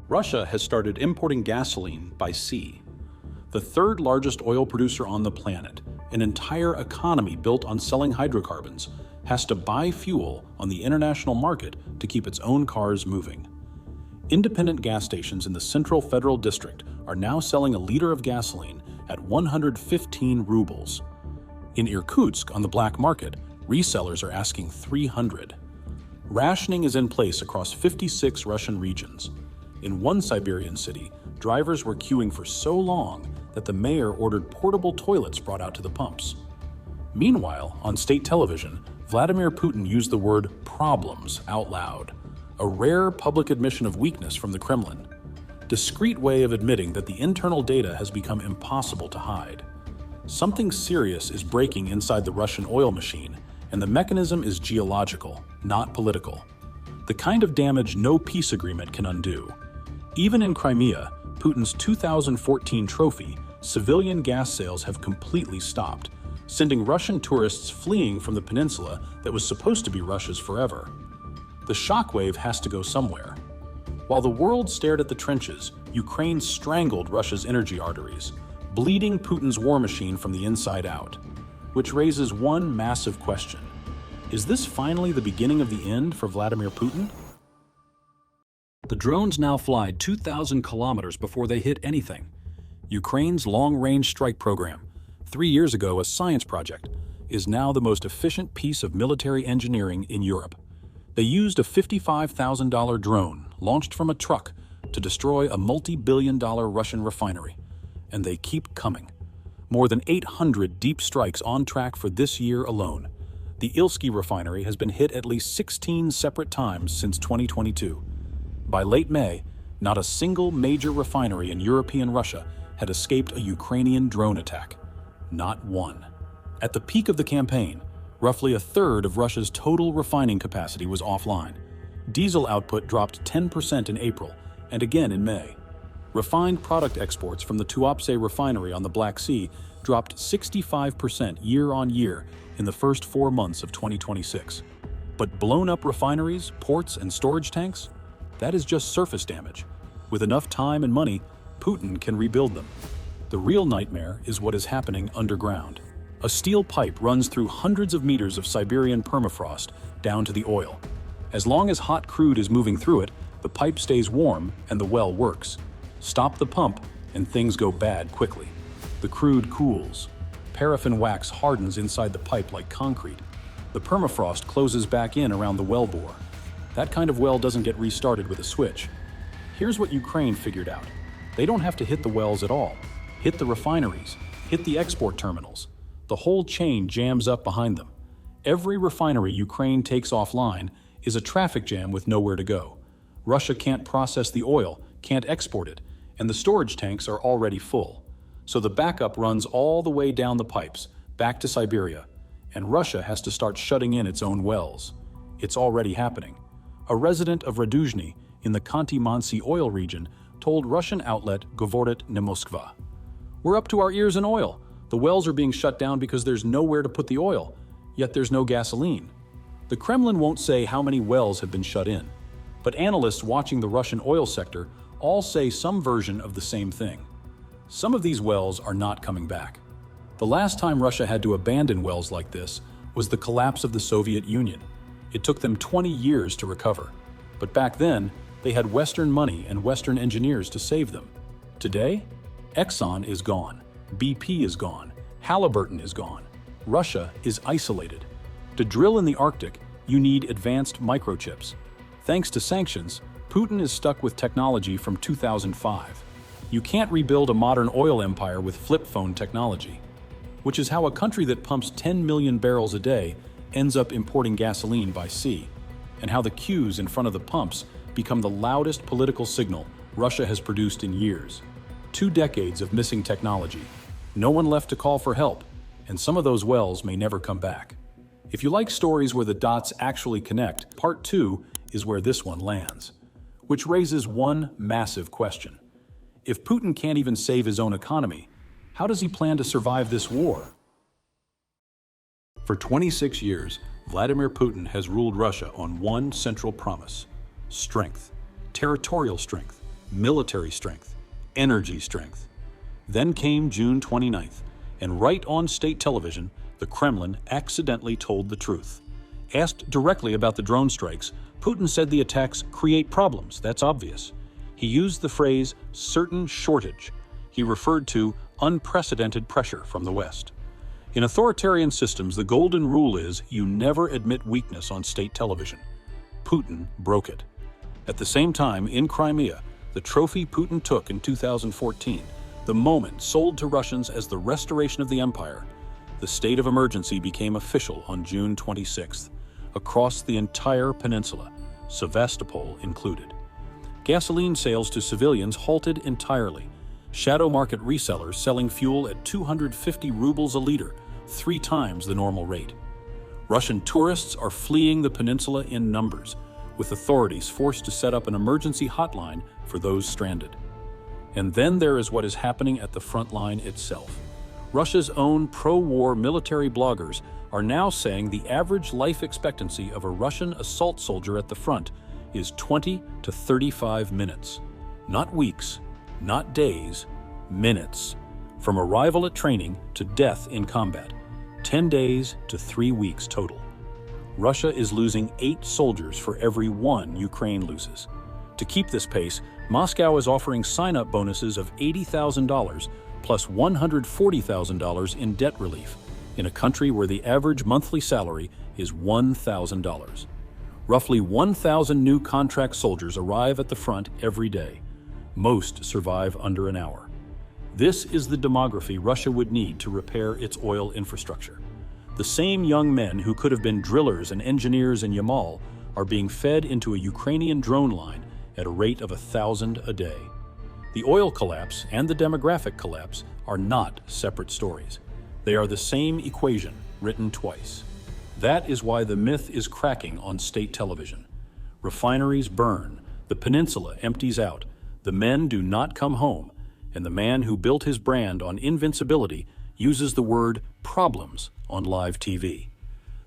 Russia has started importing gasoline by sea. The third largest oil producer on the planet, an entire economy built on selling hydrocarbons, has to buy fuel on the international market to keep its own cars moving. Independent gas stations in the Central Federal District are now selling a liter of gasoline at 115 rubles. In Irkutsk, on the black market, resellers are asking 300. Rationing is in place across 56 Russian regions. In one Siberian city, drivers were queuing for so long that the mayor ordered portable toilets brought out to the pumps. Meanwhile, on state television, Vladimir Putin used the word problems out loud, a rare public admission of weakness from the Kremlin. Discreet way of admitting that the internal data has become impossible to hide. Something serious is breaking inside the Russian oil machine, and the mechanism is geological, not political. The kind of damage no peace agreement can undo. Even in Crimea, Putin's 2014 trophy, civilian gas sales have completely stopped, sending Russian tourists fleeing from the peninsula that was supposed to be Russia's forever. The shockwave has to go somewhere. While the world stared at the trenches, Ukraine strangled Russia's energy arteries, bleeding Putin's war machine from the inside out. Which raises one massive question. Is this finally the beginning of the end for Vladimir Putin? The drones now fly 2,000 kilometers before they hit anything. Ukraine's long-range strike program, 3 years ago a science project, is now the most efficient piece of military engineering in Europe. They used a $55,000 drone launched from a truck to destroy a multi-billion-dollar Russian refinery. And they keep coming. More than 800 deep strikes on track for this year alone. The Ilsky refinery has been hit at least 16 separate times since 2022. By late May, not a single major refinery in European Russia had escaped a Ukrainian drone attack. Not one. At the peak of the campaign, roughly a third of Russia's total refining capacity was offline. Diesel output dropped 10% in April and again in May. Refined product exports from the Tuapse refinery on the Black Sea dropped 65% year-on-year in the first 4 months of 2026. But blown-up refineries, ports, and storage tanks? That is just surface damage. With enough time and money, Putin can rebuild them. The real nightmare is what is happening underground. A steel pipe runs through hundreds of meters of Siberian permafrost down to the oil. As long as hot crude is moving through it, the pipe stays warm and the well works. Stop the pump, and things go bad quickly. The crude cools. Paraffin wax hardens inside the pipe like concrete. The permafrost closes back in around the well bore. That kind of well doesn't get restarted with a switch. Here's what Ukraine figured out. They don't have to hit the wells at all. Hit the refineries. Hit the export terminals. The whole chain jams up behind them. Every refinery Ukraine takes offline is a traffic jam with nowhere to go. Russia can't process the oil, can't export it, and the storage tanks are already full. So the backup runs all the way down the pipes, back to Siberia, and Russia has to start shutting in its own wells. It's already happening. A resident of Raduzhny in the Khanty-Mansi oil region told Russian outlet Govorit ne Moskva, "We're up to our ears in oil. The wells are being shut down because there's nowhere to put the oil, yet there's no gasoline." The Kremlin won't say how many wells have been shut in, but analysts watching the Russian oil sector all say some version of the same thing. Some of these wells are not coming back. The last time Russia had to abandon wells like this was the collapse of the Soviet Union. It took them 20 years to recover. But back then, they had Western money and Western engineers to save them. Today, Exxon is gone, BP is gone, Halliburton is gone. Russia is isolated. To drill in the Arctic, you need advanced microchips. Thanks to sanctions, Putin is stuck with technology from 2005. You can't rebuild a modern oil empire with flip phone technology, which is how a country that pumps 10 million barrels a day ends up importing gasoline by sea, and how the queues in front of the pumps become the loudest political signal Russia has produced in years. 2 decades of missing technology, no one left to call for help, and some of those wells may never come back. If you like stories where the dots actually connect, part 2 is where this one lands, which raises one massive question. If Putin can't even save his own economy, how does he plan to survive this war? For 26 years, Vladimir Putin has ruled Russia on one central promise: strength, territorial strength, military strength, energy strength. Then came June 29th, and right on state television, the Kremlin accidentally told the truth. Asked directly about the drone strikes, Putin said the attacks create problems, that's obvious. He used the phrase certain shortage. He referred to unprecedented pressure from the West. In authoritarian systems, the golden rule is you never admit weakness on state television. Putin broke it. At the same time, in Crimea, the trophy Putin took in 2014, the moment sold to Russians as the restoration of the empire, the state of emergency became official on June 26th, across the entire peninsula, Sevastopol included. Gasoline sales to civilians halted entirely. Shadow market resellers selling fuel at 250 rubles a liter, 3 times the normal rate. Russian tourists are fleeing the peninsula in numbers, with authorities forced to set up an emergency hotline for those stranded. And then there is what is happening at the front line itself. Russia's own pro-war military bloggers are now saying the average life expectancy of a Russian assault soldier at the front is 20 to 35 minutes. Not weeks, not days, minutes. From arrival at training to death in combat, 10 days to 3 weeks total. Russia is losing 8 soldiers for every 1 Ukraine loses. To keep this pace, Moscow is offering sign-up bonuses of $80,000 plus $140,000 in debt relief in a country where the average monthly salary is $1,000. Roughly 1,000 new contract soldiers arrive at the front every day. Most survive under an hour. This is the demography Russia would need to repair its oil infrastructure. The same young men who could have been drillers and engineers in Yamal are being fed into a Ukrainian drone line at a rate of 1,000 a day. The oil collapse and the demographic collapse are not separate stories. They are the same equation, written twice. That is why the myth is cracking on state television. Refineries burn, the peninsula empties out, the men do not come home, and the man who built his brand on invincibility uses the word problems on live TV.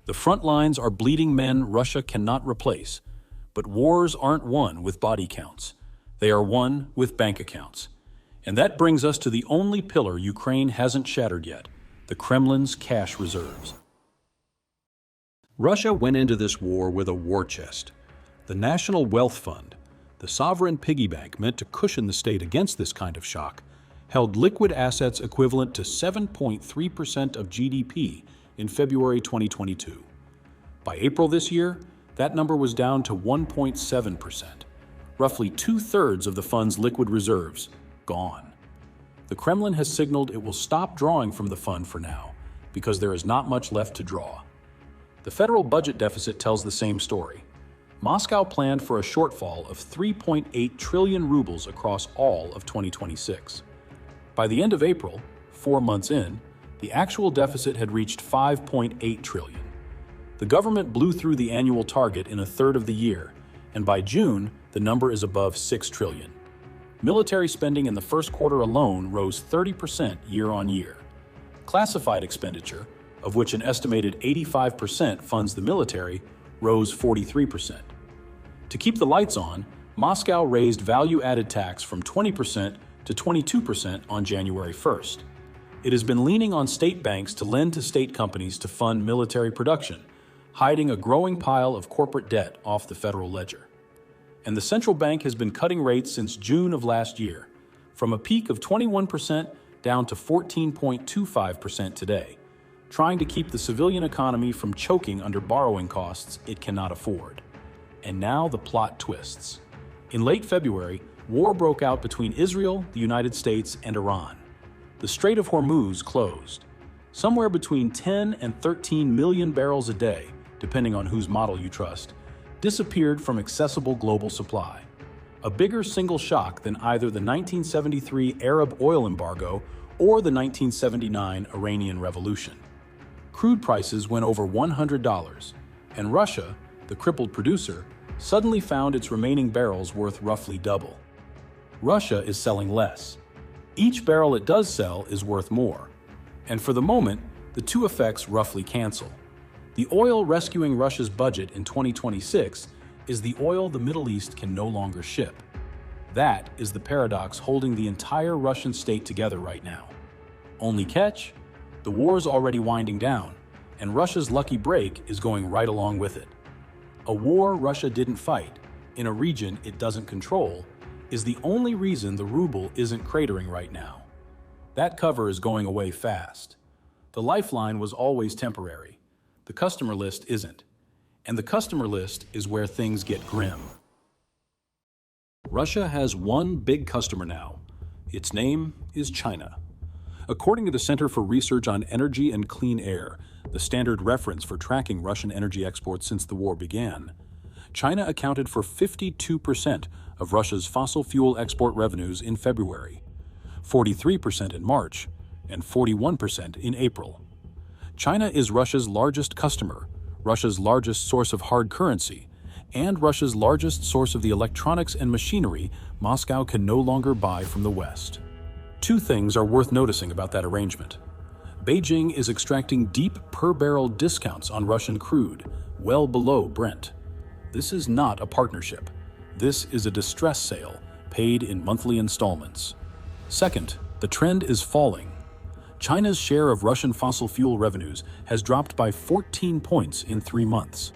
The front lines are bleeding men Russia cannot replace, but wars aren't won with body counts. They are won with bank accounts. And that brings us to the only pillar Ukraine hasn't shattered yet, the Kremlin's cash reserves. Russia went into this war with a war chest. The National Wealth Fund, the sovereign piggy bank meant to cushion the state against this kind of shock, held liquid assets equivalent to 7.3% of GDP in February 2022. By April this year, that number was down to 1.7%. Roughly 2/3 of the fund's liquid reserves gone. The Kremlin has signaled it will stop drawing from the fund for now, because there is not much left to draw. The federal budget deficit tells the same story. Moscow planned for a shortfall of 3.8 trillion rubles across all of 2026. By the end of April, 4 months in, the actual deficit had reached 5.8 trillion. The government blew through the annual target in a third of the year, and by June, the number is above 6 trillion. Military spending in the first quarter alone rose 30% year on year. Classified expenditure, of which an estimated 85% funds the military, rose 43%. To keep the lights on, Moscow raised value-added tax from 20% to 22% on January 1st. It has been leaning on state banks to lend to state companies to fund military production, hiding a growing pile of corporate debt off the federal ledger. And the central bank has been cutting rates since June of last year, from a peak of 21% down to 14.25% today, trying to keep the civilian economy from choking under borrowing costs it cannot afford. And now the plot twists. In late February, war broke out between Israel, the United States, and Iran. The Strait of Hormuz closed. Somewhere between 10 and 13 million barrels a day, depending on whose model you trust, disappeared from accessible global supply. A bigger single shock than either the 1973 Arab oil embargo or the 1979 Iranian Revolution. Crude prices went over $100, and Russia, the crippled producer, suddenly found its remaining barrels worth roughly double. Russia is selling less. Each barrel it does sell is worth more. And for the moment, the two effects roughly cancel. The oil rescuing Russia's budget in 2026 is the oil the Middle East can no longer ship. That is the paradox holding the entire Russian state together right now. Only catch? The war's already winding down, and Russia's lucky break is going right along with it. A war Russia didn't fight, in a region it doesn't control, is the only reason the ruble isn't cratering right now. That cover is going away fast. The lifeline was always temporary. The customer list isn't. And the customer list is where things get grim. Russia has one big customer now. Its name is China. According to the Center for Research on Energy and Clean Air, the standard reference for tracking Russian energy exports since the war began, China accounted for 52% of Russia's fossil fuel export revenues in February, 43% in March, and 41% in April. China is Russia's largest customer, Russia's largest source of hard currency, and Russia's largest source of the electronics and machinery Moscow can no longer buy from the West. Two things are worth noticing about that arrangement. Beijing is extracting deep per-barrel discounts on Russian crude, well below Brent. This is not a partnership. This is a distress sale, paid in monthly installments. Second, the trend is falling. China's share of Russian fossil fuel revenues has dropped by 14 points in 3 months.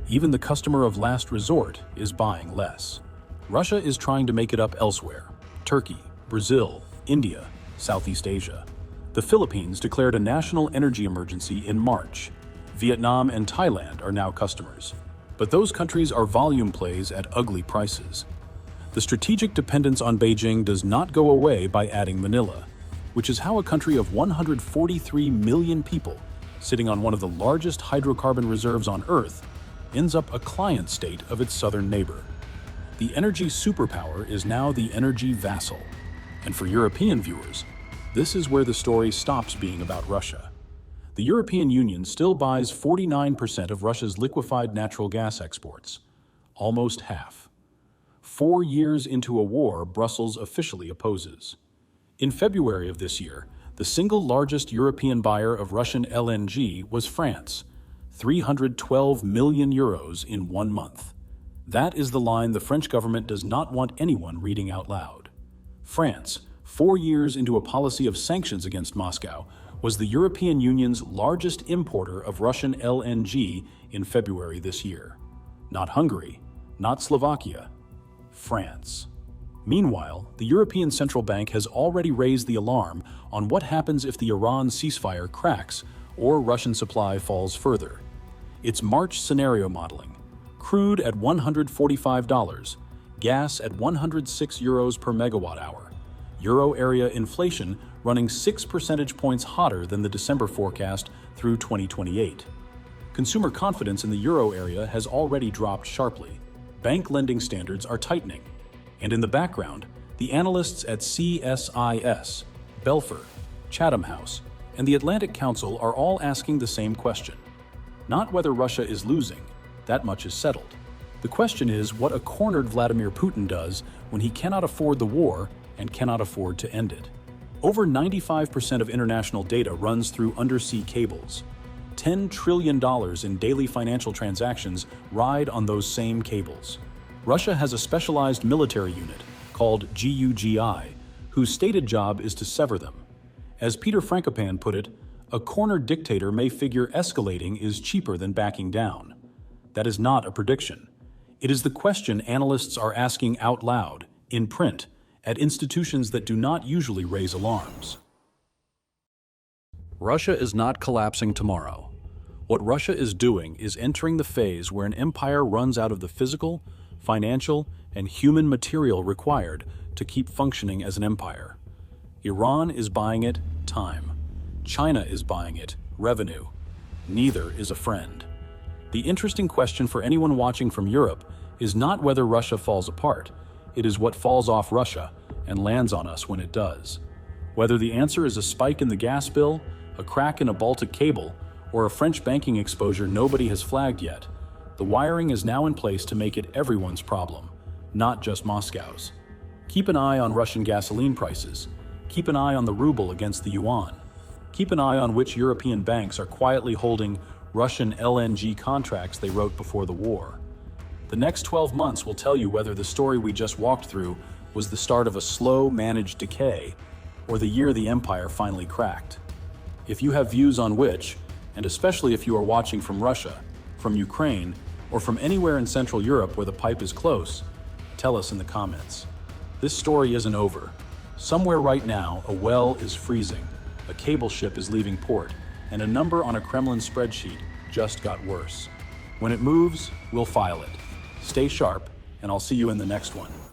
Even the customer of last resort is buying less. Russia is trying to make it up elsewhere: Turkey, Brazil, India, Southeast Asia. The Philippines declared a national energy emergency in March. Vietnam and Thailand are now customers. But those countries are volume plays at ugly prices. The strategic dependence on Beijing does not go away by adding Manila, which is how a country of 143 million people, sitting on one of the largest hydrocarbon reserves on Earth, ends up a client state of its southern neighbor. The energy superpower is now the energy vassal. And for European viewers, this is where the story stops being about Russia. The European Union still buys 49% of Russia's liquefied natural gas exports, almost half. 4 years into a war Brussels officially opposes. In February of this year, the single largest European buyer of Russian LNG was France, 312 million euros in 1 month. That is the line the French government does not want anyone reading out loud. France, 4 years into a policy of sanctions against Moscow, was the European Union's largest importer of Russian LNG in February this year. Not Hungary, not Slovakia, France. Meanwhile, the European Central Bank has already raised the alarm on what happens if the Iran ceasefire cracks or Russian supply falls further. Its March scenario modeling: crude at $145, gas at 106 euros per megawatt hour, Euro area inflation running 6 percentage points hotter than the December forecast through 2028. Consumer confidence in the Euro area has already dropped sharply. Bank lending standards are tightening. And in the background, the analysts at CSIS, Belfer, Chatham House, and the Atlantic Council are all asking the same question. Not whether Russia is losing, that much is settled. The question is what a cornered Vladimir Putin does when he cannot afford the war and cannot afford to end it. Over 95% of international data runs through undersea cables. $10 trillion in daily financial transactions ride on those same cables. Russia has a specialized military unit, called GUGI, whose stated job is to sever them. As Peter Frankopan put it, a cornered dictator may figure escalating is cheaper than backing down. That is not a prediction. It is the question analysts are asking out loud, in print, at institutions that do not usually raise alarms. Russia is not collapsing tomorrow. What Russia is doing is entering the phase where an empire runs out of the physical, financial, and human material required to keep functioning as an empire. Iran is buying it, time. China is buying it, revenue. Neither is a friend. The interesting question for anyone watching from Europe is not whether Russia falls apart. It is what falls off Russia and lands on us when it does. Whether the answer is a spike in the gas bill, a crack in a Baltic cable, or a French banking exposure nobody has flagged yet, the wiring is now in place to make it everyone's problem, not just Moscow's. Keep an eye on Russian gasoline prices. Keep an eye on the ruble against the yuan. Keep an eye on which European banks are quietly holding Russian LNG contracts they wrote before the war. The next 12 months will tell you whether the story we just walked through was the start of a slow, managed decay, or the year the empire finally cracked? If you have views on which, and especially if you are watching from Russia, from Ukraine, or from anywhere in Central Europe where the pipe is close, tell us in the comments. This story isn't over. Somewhere right now, a well is freezing, a cable ship is leaving port, and a number on a Kremlin spreadsheet just got worse. When it moves, we'll file it. Stay sharp, and I'll see you in the next one.